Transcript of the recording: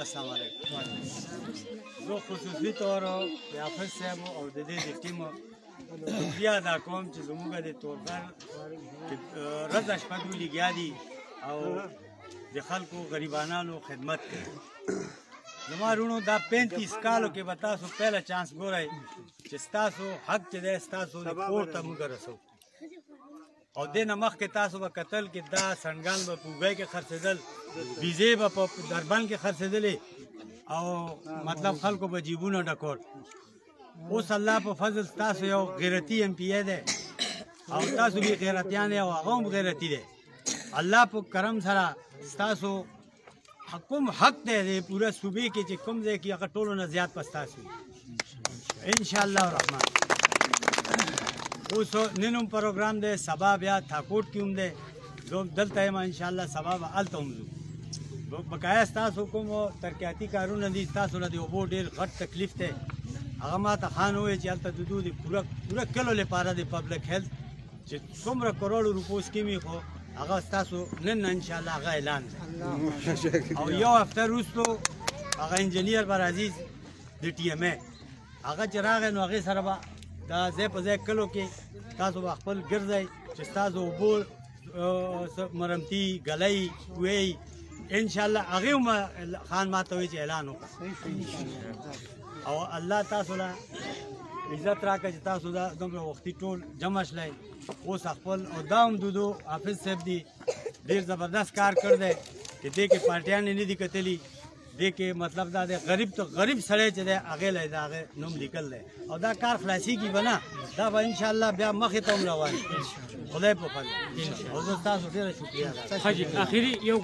السلام علیکم. زه خصوصي طور د حافظ صاحب او د دې د ټیم شکریه ادا کوم چې زموږ د تورغر ورځ شپه دوی لګیا دي او د خلکو غریبانانو خدمت کوي. زما وروڼو دا 35 کالو کې به تاسو پهله چانس ګورئ چې ستاسو حق چې دی ستاسو د کور ته موږ رسو. او دې نه مخکې تاسو به کتل چې دا سنډګان به په اوږی کې خرڅېدل، بیزې به په دربند کې خرڅېدلې او مطلب خلکو به جیبونه ډکول. اوس الله په فضل ستاسو یو غیرتي ایم پی ای دی او تاسو بې غیرتیان یې او هغه هم غیرتي دی. الله په کرم سره ستاسو کوم حق دی د پوره صوبې کې چې کوم ځای کې هغه ټولو نه زیات به ستاسو انشاءالله الرحمن. اوس نن هم پروګرام دی، سبا بیا تھاکوټ کې هم دی، زه دلته یم انشاءالله، سبا به هلته هم ځو. بقایا ستاسو کوم ترقیاتي کارونه دي، ستاسو له د اوبو ډېر غټ تکلیف دی. هغه ما ته خان وویل چې هلته د دوی د پوره کلو لپاره د پبلک هیلث چې څومره کروڑو روپو سکیم یې خو هغه ستاسو نن انشاءالله هغه اعلان دی. او یو هفته وروستو هغه انجینیر به راځي د ټي ایم ای، هغه چې راغی نو هغې سره به دا ځای په ځای کلو کې تاسو به خپل ګرځئ چې ستاسو اوبو مرمتي ګلی کوی انشاءالله هغې هم خان ما ته وایي چې اعلان وکړه. او الله تاسو له عزت راکړه چې تاسو دا دومره وختي ټول جمع شلی. اوس خپل او دا هم دودو حافظ صاحب دي ډېر زبردست کار کړی دی چې دې کې پارټیانې نه دي کتلي، دې کې مطلب دا دی غریب ته غریب سړی چې دی هغې له د هغې نوم لیکل دی او دا کار خلاصېږي به نه، دا به انشاءالله بیا مخې ته هم روان خدای په فضل. او زه ستاسو ډېره شکریه ادا کوم.